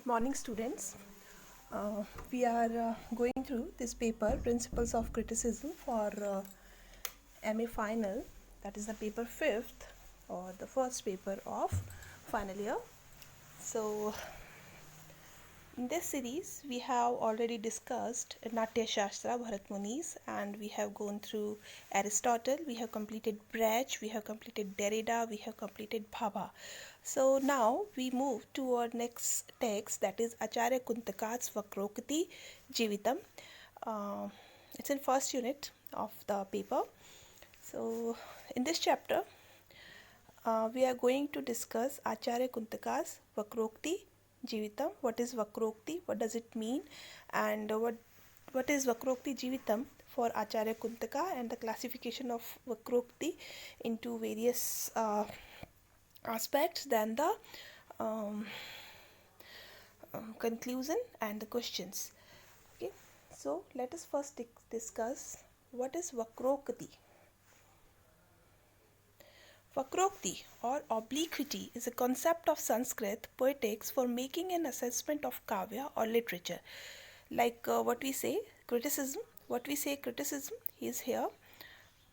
Good morning, students. We are going through this paper, Principles of Criticism for MA Final. That is the paper 5th or the first paper of final year. So, in this series, we have already discussed Natya Shastra, Bharat Muni's, and we have gone through Aristotle, we have completed Brecht, we have completed Derrida, we have completed Bhabha. So now we move to our next text, that is Acharya Kuntaka's Vakroktijivam. It's in first unit of the paper. So in this chapter, we are going to discuss Acharya Kuntaka's Vakroktijivam. What is Vakrokti? What does it mean? And what is Vakroktijivam for Acharya Kuntaka, and the classification of Vakrokti into various aspects, then the conclusion and the questions. Okay, so let us first discuss what is Vakrokti. Vakrokti or obliquity is a concept of Sanskrit poetics for making an assessment of kavya or literature. Like what we say criticism is here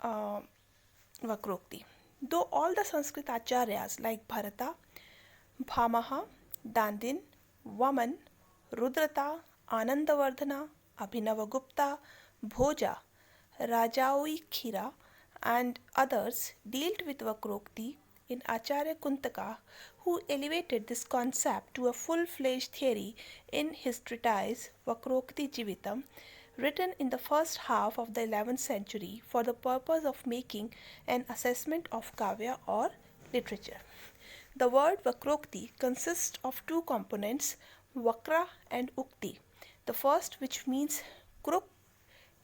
Vakrokti. Though all the Sanskrit acharyas like Bharata, Bhamaha, Dandin, Vaman, Rudrata, Anandavardhana, Abhinavagupta, Bhoja, Rajaoi Khira, and others dealt with Vakrokti, in Acharya Kuntaka, who elevated this concept to a full-fledged theory in his treatise Vakroktijivam, written in the first half of the 11th century for the purpose of making an assessment of kavya or literature. The word Vakrokti consists of two components, Vakra and Ukti. The first, which means crook,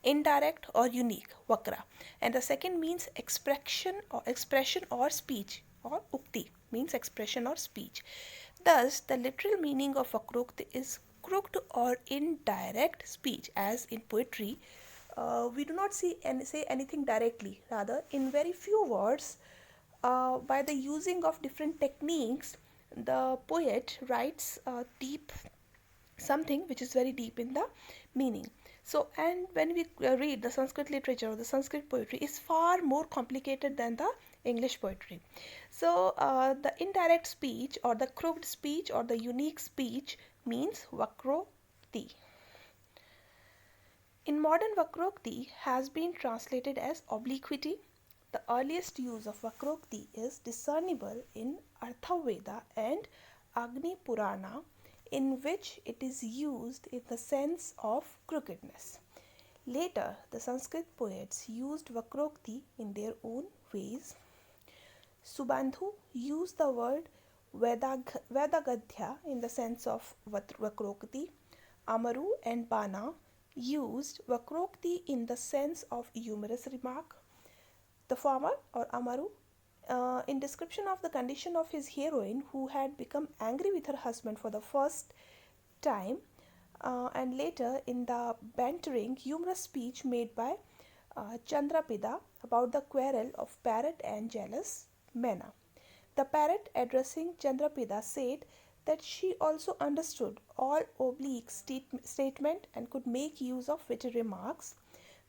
indirect or unique, Vakra, and the second means expression or speech, or Ukti means expression or speech. Thus, the literal meaning of Vakrokti is crooked or indirect speech, as in poetry. We do not say anything directly. Rather, in very few words, by the using of different techniques, the poet writes deep something which is very deep in the meaning. So, and when we read the Sanskrit literature or the Sanskrit poetry, is far more complicated than the English poetry. So, the indirect speech or the crooked speech or the unique speech means Vakrokti. In modern, Vakrokti has been translated as obliquity. The earliest use of Vakrokti is discernible in Arthaveda and Agni Purana, in which it is used in the sense of crookedness. Later, the Sanskrit poets used Vakrokti in their own ways. Subandhu used the word Vedagadhya in the sense of Vakrokti. Amaru and Bana used Vakrokti in the sense of humorous remark. The former, or Amaru, in description of the condition of his heroine who had become angry with her husband for the first time, and later in the bantering, humorous speech made by Chandrapida about the quarrel of parrot and jealous Mena. The parrot, addressing Chandrapida, said that she also understood all oblique statement and could make use of witty remarks.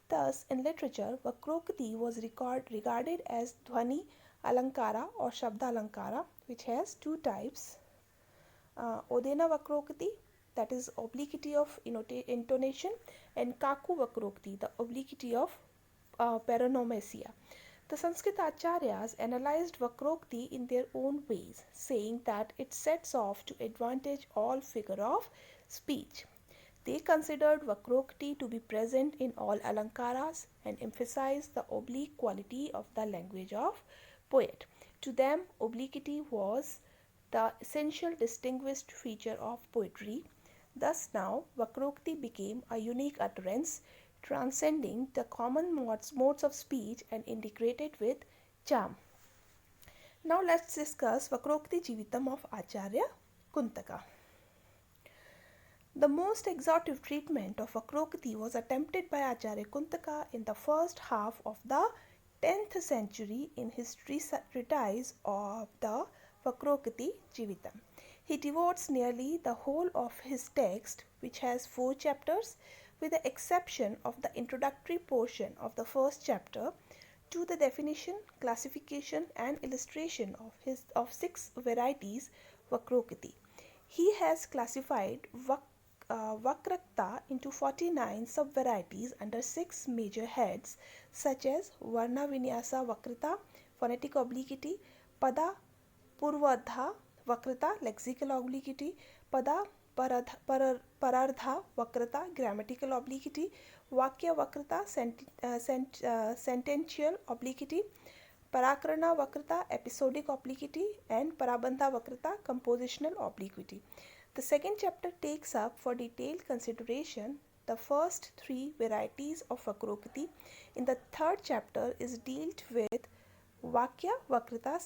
Thus, in literature, Vakrokti was regarded as Dhvani Alankara or Shabda Alankara, which has two types. Odena Vakrokti, that is obliquity of intonation, and Kaku Vakrokti, the obliquity of paronomasia. The Sanskrit acharyas analyzed Vakrokti in their own ways, saying that it sets off to advantage all figure of speech. They considered Vakrokti to be present in all alankaras and emphasized the oblique quality of the language of poet. To them, obliquity was the essential distinguished feature of poetry. Thus now, Vakrokti became a unique utterance, transcending the common modes of speech and integrated with charm. Now let's discuss Vakroktijivam of Acharya Kuntaka. The most exhaustive treatment of Vakrokti was attempted by Acharya Kuntaka in the first half of the 10th century in his treatise of the Vakroktijivam. He devotes nearly the whole of his text, which has 4 chapters, with the exception of the introductory portion of the first chapter, to the definition, classification, and illustration of 6 varieties vakrokti. He has classified Vakrokta into 49 sub-varieties under 6 major heads such as Varna Vinyasa Vakrita, phonetic obliquity, Pada Purvadha Vakrita, lexical obliquity, Pada Parardha Vakrita, grammatical obliquity, Vakya Vakrita, sentential obliquity, Parakrana Vakrita, episodic obliquity, and Parabandha Vakrita, compositional obliquity. The second chapter takes up for detailed consideration the first 3 varieties of vakrokti. In the third chapter is dealt with Vakya Vakrita,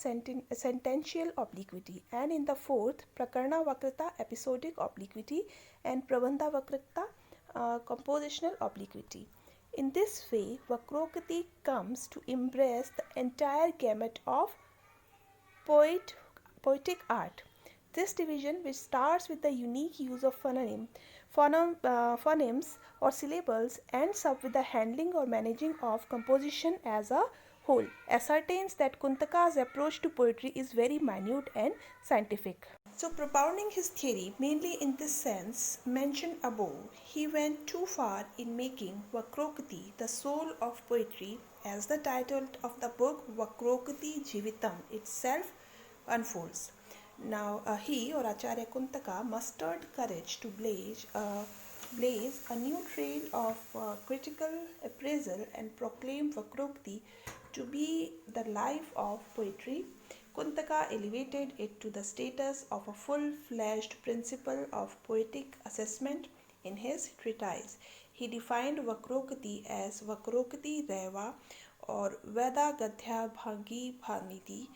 sentential obliquity, and in the fourth, Prakarna Vakrita, episodic obliquity, and Prabandha Vakrita, compositional obliquity. In this way, vakrokti comes to embrace the entire gamut of poetic art. This division, which starts with the unique use of phonemes or syllables, ends up with the handling or managing of composition as a whole, ascertains that Kuntaka's approach to poetry is very minute and scientific. So, propounding his theory mainly in this sense mentioned above, he went too far in making Vakrokti the soul of poetry, as the title of the book Vakroktijivam itself unfolds. Now, he or Acharya Kuntaka mustered courage to blaze a new trail of critical appraisal and proclaim Vakrokti to be the life of poetry. Kuntaka elevated it to the status of a full-fledged principle of poetic assessment in his treatise. He defined Vakrokti as Vakrokti Reva or Veda Gadhya Bhangi Bhaniti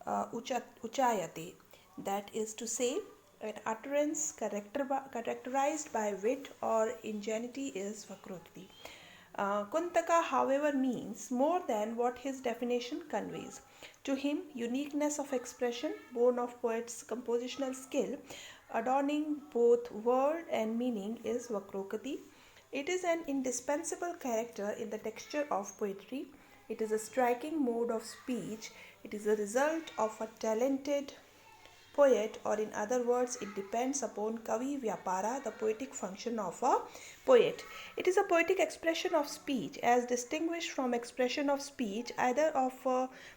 Uchayate, that is to say, an utterance characterized by wit or ingenuity is Vakrokti. Kuntaka, however, means more than what his definition conveys. To him, uniqueness of expression, born of poet's compositional skill, adorning both word and meaning, is Vakrokti. It is an indispensable character in the texture of poetry. It is a striking mode of speech. It is a result of a talented poet, or in other words, it depends upon Kavi Vyapara, the poetic function of a poet. It is a poetic expression of speech as distinguished from expression of speech either of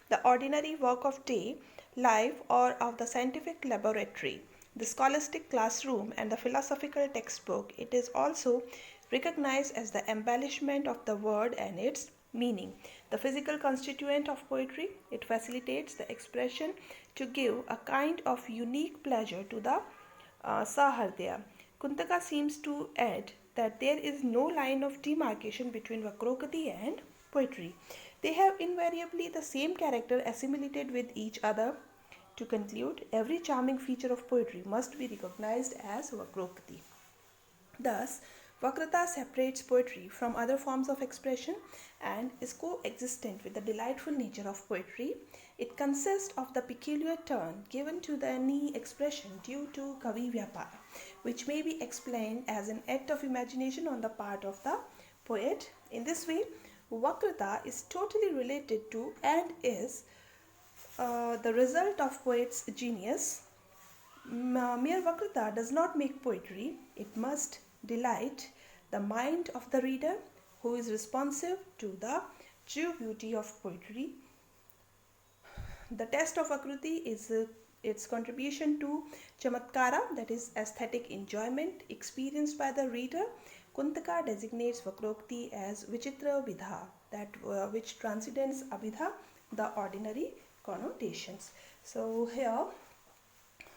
the ordinary work of day, life, or of the scientific laboratory, the scholastic classroom, and the philosophical textbook. It is also recognized as the embellishment of the word and its meaning. The physical constituent of poetry, it facilitates the expression to give a kind of unique pleasure to the Sahardaya. Kuntaka seems to add that there is no line of demarcation between Vakrokti and poetry. They have invariably the same character assimilated with each other. To conclude, every charming feature of poetry must be recognized as Vakrokti. Thus, Vakrata separates poetry from other forms of expression and is coexistent with the delightful nature of poetry. It consists of the peculiar turn given to any expression due to Kavi Vyapara, which may be explained as an act of imagination on the part of the poet. In this way, Vakrata is totally related to and is the result of poet's genius. Mere Vakrata does not make poetry. It must delight the mind of the reader, who is responsive to the true beauty of poetry. The test of Vakrati is its contribution to Chamatkara, that is aesthetic enjoyment experienced by the reader. Kuntaka designates Vakrokti as Vichitra Vidha, that which transcends Abhidha, the ordinary connotations. So here,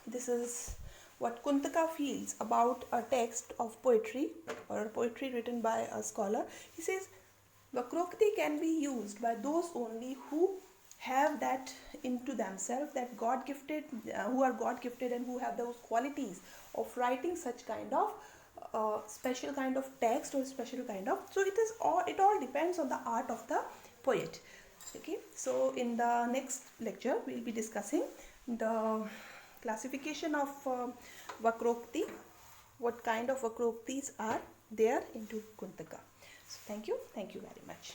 this is what Kuntaka feels about a text of poetry or poetry written by a scholar. He says, Vakrokti can be used by those only who have that into themselves, that God gifted, who are God gifted and who have those qualities of writing such kind of special kind of text or special kind of. So it all depends on the art of the poet. Okay, so in the next lecture we will be discussing the classification of vakrokti, what kind of vakroktis are there into Kuntaka. So thank you very much.